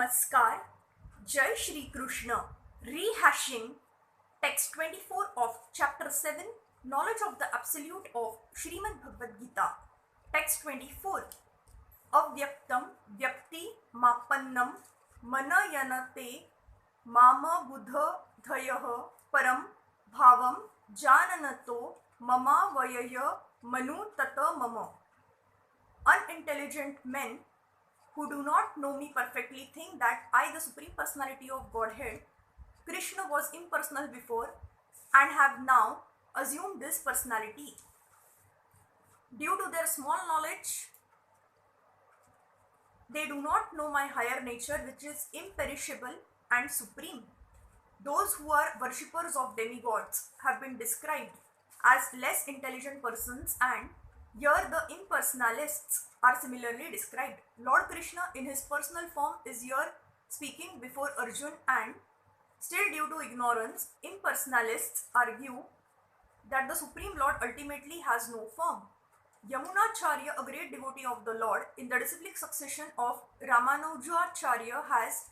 Namaskar, Jai Shri Krishna, rehashing text 24 of chapter 7, Knowledge of the Absolute of Srimad Bhagavad Gita. Text 24. Avyaktam Vyakti Mapannam Manayanate Mama Buddha Dhayah Param Bhavam Jananato Mama Vayaya Manu Tata Mama. Unintelligent men who do not know me perfectly think that I, the Supreme Personality of Godhead, Krishna, was impersonal before and have now assumed this personality. Due to their small knowledge, they do not know my higher nature, which is imperishable and supreme. Those who are worshippers of demigods have been described as less intelligent persons, and here the impersonalists are similarly described. Lord Krishna in his personal form is here speaking before Arjun, and still due to ignorance, impersonalists argue that the Supreme Lord ultimately has no form. Yamunacharya, a great devotee of the Lord, in the disciplic succession of Ramanujacharya, has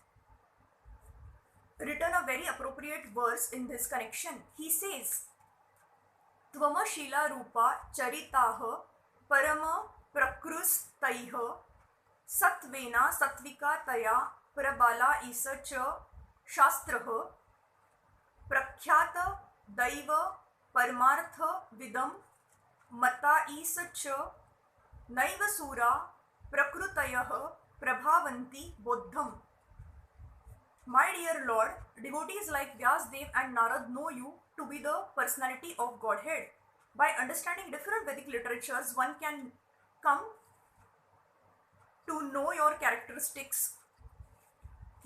written a very appropriate verse in this connection. He says, Tvama Shila Rupa Charitaha Parama Prakrustaiha Satvena Satvika Taya Prabala Isa Cha Shastraha Prakhyata Daiva Parmartha Vidam Mata Isa Cha Naiva Sura Prakrutayaha Prabhavanti Bodham. My dear Lord, devotees like Vyasdev and Narad know you to be the personality of Godhead. By understanding different Vedic literatures, one can come to know your characteristics,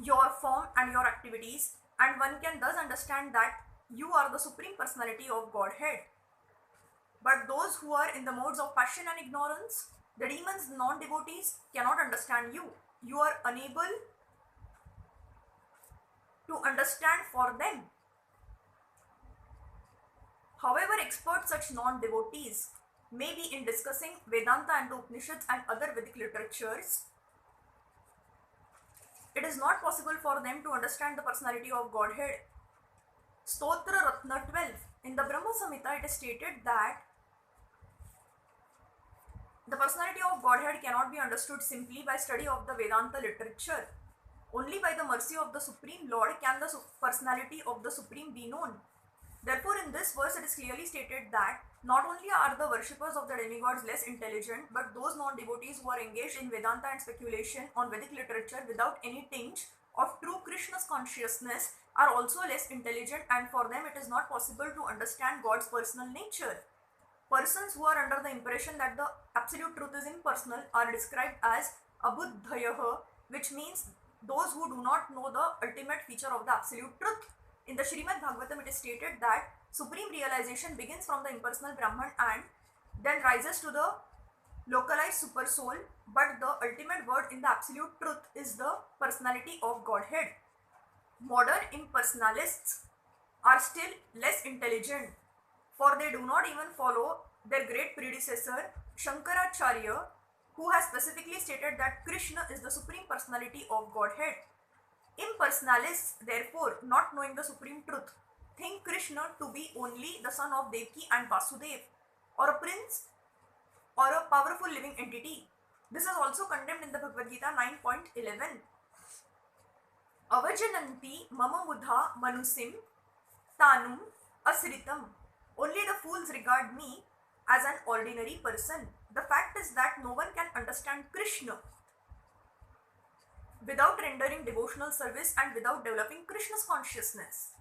your form and your activities, and one can thus understand that you are the Supreme Personality of Godhead. But those who are in the modes of passion and ignorance, the demons, non-devotees, cannot understand you. You are unable to understand for them. However expert such non-devotees may be in discussing Vedanta and the Upanishads and other Vedic literatures, it is not possible for them to understand the personality of Godhead. Stotra Ratna 12. In the Brahma Samhita, it is stated that the personality of Godhead cannot be understood simply by study of the Vedanta literature. Only by the mercy of the Supreme Lord can the personality of the Supreme be known. Therefore, in this verse, it is clearly stated that not only are the worshippers of the demigods less intelligent, but those non-devotees who are engaged in Vedanta and speculation on Vedic literature without any tinge of true Krishna's consciousness are also less intelligent, and for them it is not possible to understand God's personal nature. Persons who are under the impression that the absolute truth is impersonal are described as abuddhayaha, which means those who do not know the ultimate feature of the absolute truth. In the Srimad Bhagavatam, it is stated that supreme realization begins from the impersonal Brahman and then rises to the localized super soul, but the ultimate word in the absolute truth is the personality of Godhead. Modern impersonalists are still less intelligent, for they do not even follow their great predecessor Shankaracharya, who has specifically stated that Krishna is the Supreme Personality of Godhead. Impersonalists, therefore, not knowing the supreme truth, think Krishna to be only the son of Devaki and Vasudev, or a prince, or a powerful living entity. This is also condemned in the Bhagavad Gita 9.11. Avajananti mama buddha manusim tanum asritam. Only the fools regard me as an ordinary person. The fact is that no one can understand Krishna without rendering devotional service and without developing Krishna's consciousness.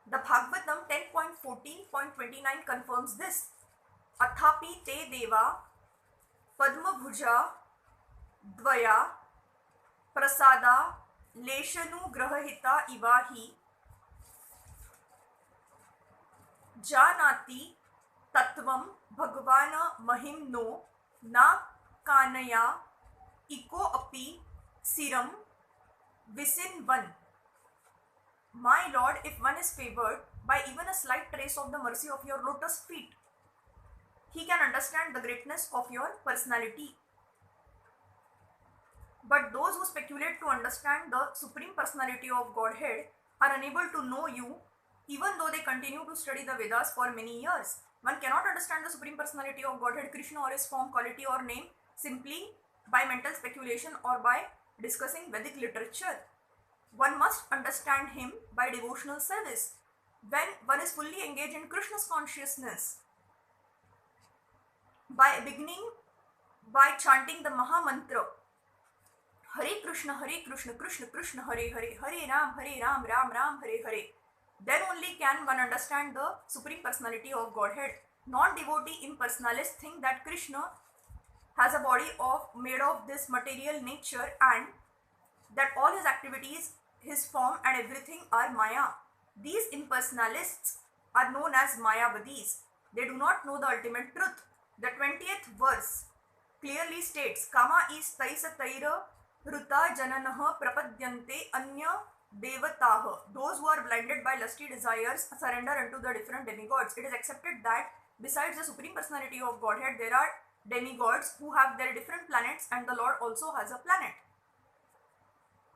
The Bhagavatam 10.14.29 confirms this. Athapi te deva padma bhuja dvaya prasada leshanu grahahita ivahi janati tattvam bhagavana mahimno na kanaya iko api Siram Visin 1. My Lord, if one is favored by even a slight trace of the mercy of your lotus feet, he can understand the greatness of your personality. But those who speculate to understand the Supreme Personality of Godhead are unable to know you, even though they continue to study the Vedas for many years. One cannot understand the Supreme Personality of Godhead, Krishna, or his form, quality, or name simply by mental speculation or by discussing Vedic literature. One must understand him by devotional service. When one is fully engaged in Krishna's consciousness, by beginning by chanting the Maha Mantra, Hare Krishna, Krishna Krishna, Hare Hare, Hare Ram, Ram Ram, Hare Hare. Then only can one understand the Supreme Personality of Godhead. Non-devotee impersonalists think that Krishna has a body made of this material nature and that all his activities, his form and everything are Maya. These impersonalists are known as Mayavadis. They do not know the ultimate truth. The 20th verse clearly states, Kama is taisa taira Ruta jananaha prapadyante anya devataha. Those who are blinded by lusty desires surrender unto the different demigods. It is accepted that besides the Supreme Personality of Godhead, there are demigods who have their different planets, and the Lord also has a planet.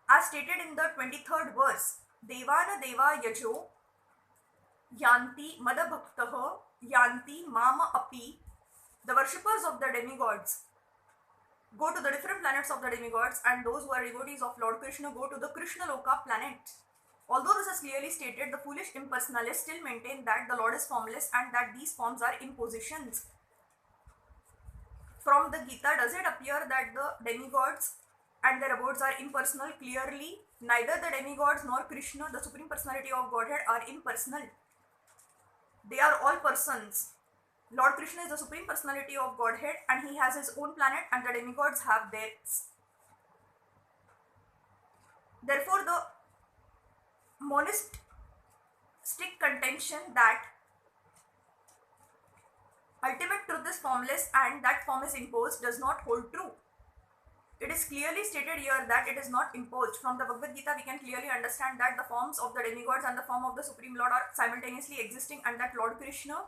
As stated in the 23rd verse, Devana Deva Yajo Yanti Madabhaktaha Yanti Mama Api. The worshippers of the demigods go to the different planets of the demigods, and those who are devotees of Lord Krishna go to the Krishna Loka planet. Although this is clearly stated, the foolish impersonalists still maintain that the Lord is formless and that these forms are impositions. From the Gita, does it appear that the demigods and their abodes are impersonal? Clearly, neither the demigods nor Krishna, the Supreme Personality of Godhead, are impersonal. They are all persons. Lord Krishna is the Supreme Personality of Godhead and he has his own planet and the demigods have theirs. Therefore, the monistic contention that ultimate truth is formless and that form is imposed does not hold true. It is clearly stated here that it is not imposed. From the Bhagavad Gita, we can clearly understand that the forms of the demigods and the form of the Supreme Lord are simultaneously existing and that Lord Krishna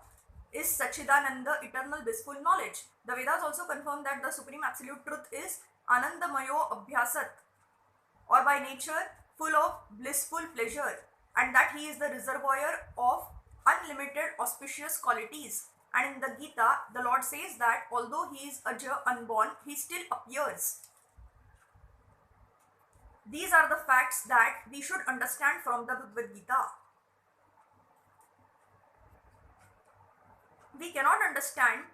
is Sachidananda, eternal blissful knowledge. The Vedas also confirm that the Supreme Absolute Truth is Anandamayo Abhyasat, or by nature full of blissful pleasure, and that he is the reservoir of unlimited auspicious qualities. And in the Gita, the Lord says that although he is Aja, unborn, he still appears. These are the facts that we should understand from the Bhagavad Gita. We cannot understand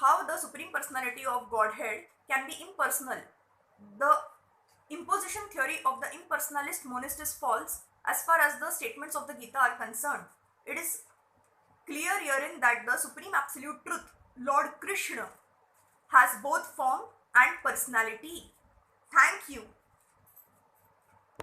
how the Supreme Personality of Godhead can be impersonal. The imposition theory of the impersonalist monist is false as far as the statements of the Gita are concerned. It is clear herein that the Supreme Absolute Truth, Lord Krishna, has both form and personality. Thank you.